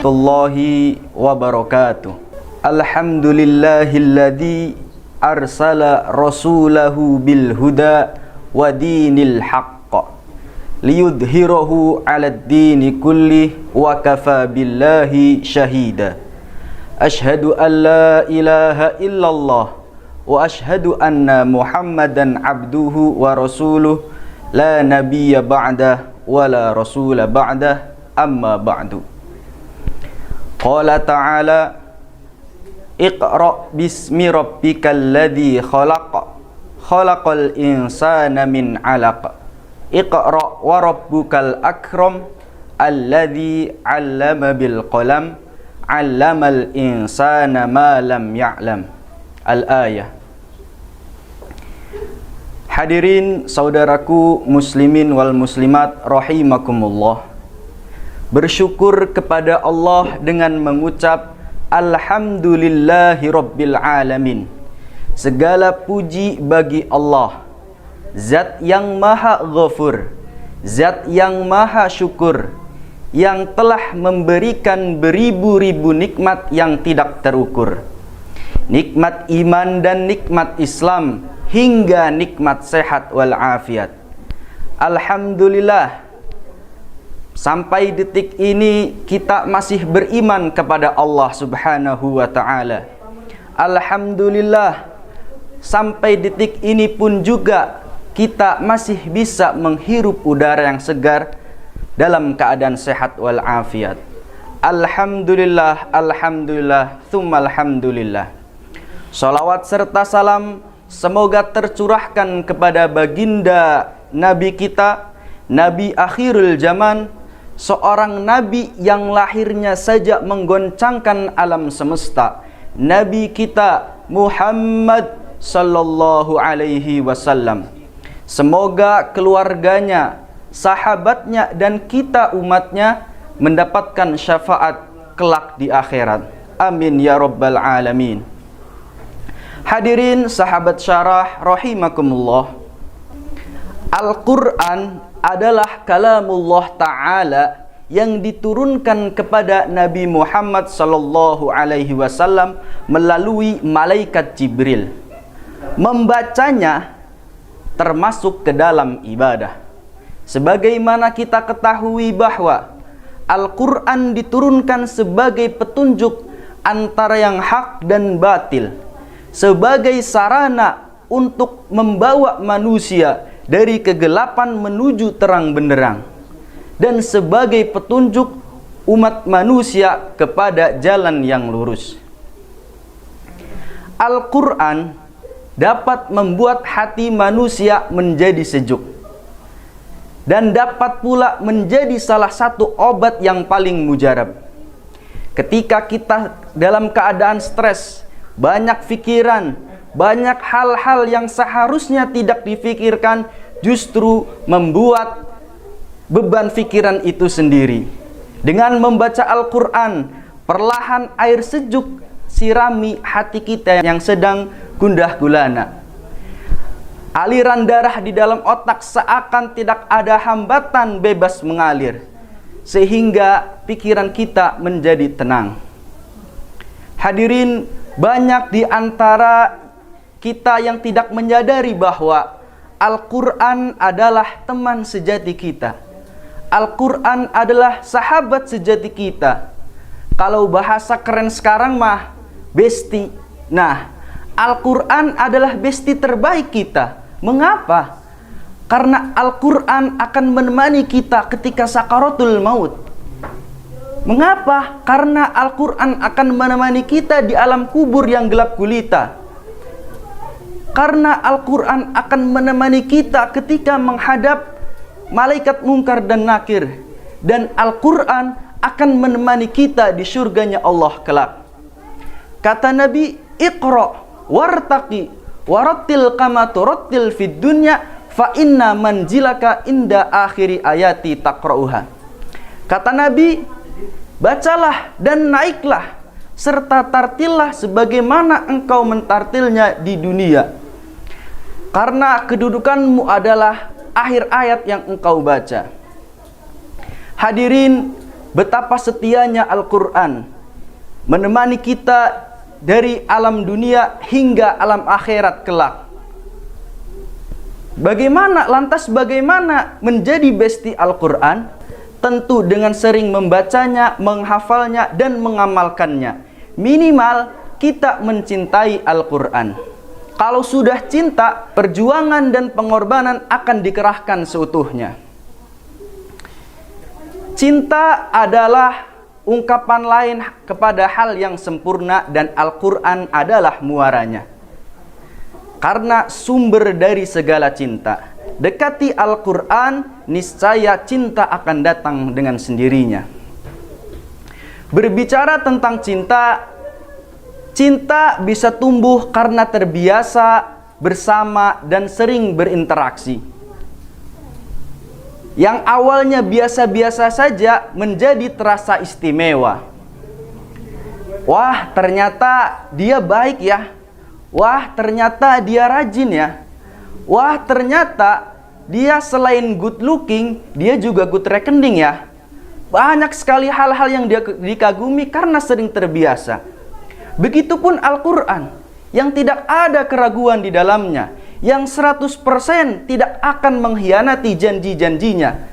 warahmatullahi wabarakatuh. Alhamdulillahilladzi arsala rasulahu bil huda wa dinil haqq liyudhhirahu 'alad dini kulli wa kafa billahi syahida. Asyhadu an la ilaha illallah wa asyhadu anna Muhammadan abduhu wa rasuluh la nabiyya ba'dah wa la rasula ba'dah, amma ba'du. Qala ta'ala Iqra' bismi rabbikal ladzi khalaq khalaqal insana min 'alaq Iqra' wa rabbukal akram alladzi 'allama bil qalam 'allamal insana ma lam ya'lam. Al-ayah. Hadirin saudaraku muslimin wal muslimat rahimakumullah. Bersyukur kepada Allah dengan mengucap Alhamdulillahi Rabbil Alamin. Segala puji bagi Allah, Zat yang maha ghafur, Zat yang maha syukur, yang telah memberikan beribu-ribu nikmat yang tidak terukur. Nikmat iman dan nikmat Islam, hingga nikmat sehat wal afiat. Alhamdulillah, sampai detik ini kita masih beriman kepada Allah Subhanahu wa ta'ala. Alhamdulillah, sampai detik ini pun juga kita masih bisa menghirup udara yang segar dalam keadaan sehat wal afiat. Alhamdulillah, alhamdulillah, tsumma alhamdulillah. Salawat serta salam semoga tercurahkan kepada baginda Nabi kita, Nabi akhirul zaman, seorang Nabi yang lahirnya saja menggoncangkan alam semesta, Nabi kita Muhammad sallallahu alaihi wasallam. Semoga keluarganya, sahabatnya, dan kita umatnya mendapatkan syafaat kelak di akhirat. Amin ya rabbal alamin. Hadirin sahabat syarah rahimakumullah. Al-Quran adalah kalamullah ta'ala yang diturunkan kepada Nabi Muhammad sallallahu alaihi wasallam melalui malaikat Jibril. Membacanya termasuk ke dalam ibadah. Sebagaimana kita ketahui bahwa Al-Quran diturunkan sebagai petunjuk antara yang hak dan batil, sebagai sarana untuk membawa manusia dari kegelapan menuju terang benderang, dan sebagai petunjuk umat manusia kepada jalan yang lurus. Al-Quran dapat membuat hati manusia menjadi sejuk, dan dapat pula menjadi salah satu obat yang paling mujarab. Ketika kita dalam keadaan stres, banyak pikiran, banyak hal-hal yang seharusnya tidak difikirkan, justru membuat beban pikiran itu sendiri. Dengan membaca Al-Quran, perlahan air sejuk sirami hati kita yang sedang gundah gulana. Aliran darah di dalam otak seakan tidak ada hambatan, bebas mengalir, sehingga pikiran kita menjadi tenang. Hadirin, banyak di antara kita yang tidak menyadari bahwa Al-Quran adalah teman sejati kita. Al-Quran adalah sahabat sejati kita. Kalau bahasa keren sekarang mah bestie. Nah, Al-Quran adalah bestie terbaik kita. Mengapa? Karena Al-Quran akan menemani kita ketika sakaratul maut. Mengapa? Karena Al-Quran akan menemani kita di alam kubur yang gelap gulita. Karena Al-Quran akan menemani kita ketika menghadap malaikat mungkar dan nakir. Dan Al-Quran akan menemani kita di surganya Allah kelak. Kata Nabi, Iqra' wartaqi warattil kama turattil fid dunya fa inna manjilaka inda akhiri ayati taqra'uha. Kata Nabi, bacalah dan naiklah, serta tartillah sebagaimana engkau mentartilnya di dunia, karena kedudukanmu adalah akhir ayat yang engkau baca. Hadirin, betapa setianya Al-Quran menemani kita dari alam dunia hingga alam akhirat kelak. Lantas bagaimana menjadi besti Al-Quran? Tentu dengan sering membacanya, menghafalnya, dan mengamalkannya. Minimal kita mencintai Al-Quran. Kalau sudah cinta, perjuangan dan pengorbanan akan dikerahkan seutuhnya. Cinta adalah ungkapan lain kepada hal yang sempurna, dan Al-Quran adalah muaranya. Karena sumber dari segala cinta. Dekati Al-Quran, niscaya cinta akan datang dengan sendirinya. Berbicara tentang cinta, cinta bisa tumbuh karena terbiasa bersama dan sering berinteraksi. Yang awalnya biasa-biasa saja menjadi terasa istimewa. Wah, ternyata dia baik ya. Wah, ternyata dia rajin ya. Wah, ternyata dia selain good looking, dia juga good reckoning ya. Banyak sekali hal-hal yang dia dikagumi karena sering terbiasa. Begitupun Al-Quran, yang tidak ada keraguan di dalamnya, yang 100% tidak akan mengkhianati janji-janjinya.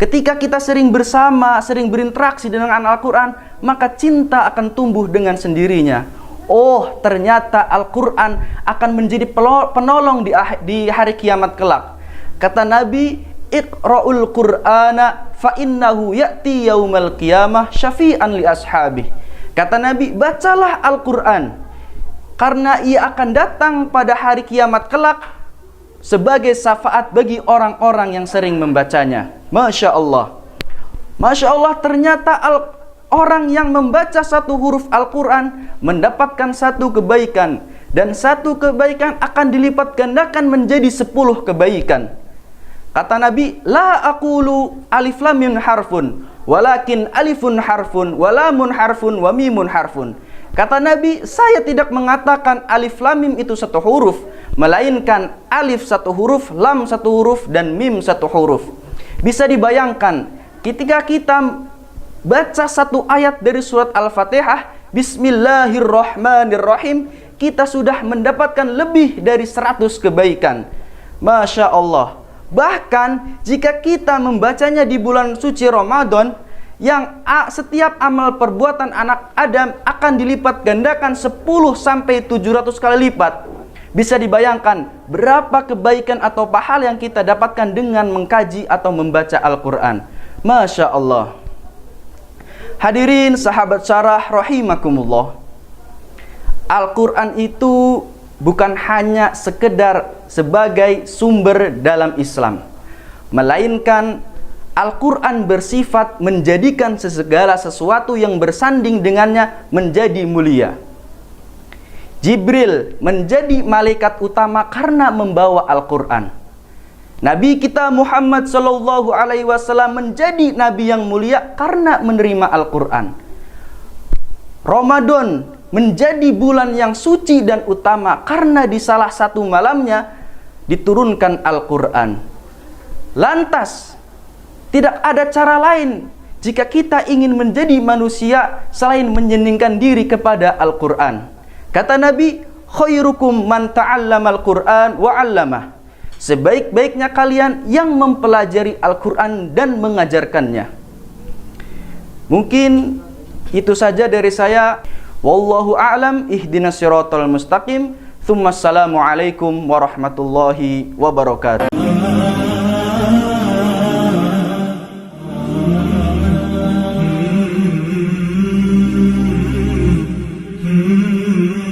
Ketika kita sering bersama, sering berinteraksi dengan Al-Quran, maka cinta akan tumbuh dengan sendirinya. Oh, ternyata Al-Quran akan menjadi penolong di hari kiamat kelak. Kata Nabi, Iqra'ul Qur'ana fa innahu ya'ti yaumal qiyamah syafi'an li ashabih. Kata Nabi, bacalah Al-Quran, karena ia akan datang pada hari kiamat kelak sebagai syafaat bagi orang-orang yang sering membacanya. Masya Allah. Masya Allah, ternyata orang yang membaca satu huruf Al-Quran mendapatkan satu kebaikan, dan satu kebaikan akan dilipat gandakan menjadi 10 kebaikan. Kata Nabi, la aqulu alif lam mim harfun, walakin alifun harfun, walamun harfun, wa mimun harfun. Kata Nabi, saya tidak mengatakan alif lam mim itu satu huruf, melainkan alif satu huruf, lam satu huruf, dan mim satu huruf. Bisa dibayangkan, ketika kita baca satu ayat dari surat Al-Fatihah, Bismillahirrahmanirrahim, kita sudah mendapatkan lebih dari 100 kebaikan. Masya Allah. Bahkan jika kita membacanya di bulan suci Ramadan, yang setiap amal perbuatan anak Adam akan dilipat gandakan 10-700 kali lipat. Bisa dibayangkan berapa kebaikan atau pahala yang kita dapatkan dengan mengkaji atau membaca Al-Quran. Masya Allah. Hadirin sahabat syarah rahimakumullah. Al-Quran itu bukan hanya sekedar sebagai sumber dalam Islam, melainkan Al-Quran bersifat menjadikan segala sesuatu yang bersanding dengannya menjadi mulia. Jibril menjadi malaikat utama karena membawa Al-Quran. Nabi kita Muhammad sallallahu alaihi wasallam menjadi nabi yang mulia karena menerima Al-Quran. Ramadan menjadi bulan yang suci dan utama karena di salah satu malamnya diturunkan Al-Quran. Lantas, tidak ada cara lain jika kita ingin menjadi manusia selain menyeningkan diri kepada Al-Quran. Kata Nabi, khairukum man ta'allamal Qur'an wa 'allamah. Sebaik-baiknya kalian yang mempelajari Al-Quran dan mengajarkannya. Mungkin itu saja dari saya. Wallahu a'lam, ihdinas siratal mustaqim. Tsummassalamu alaikum warahmatullahi wabarakatuh. Hmm.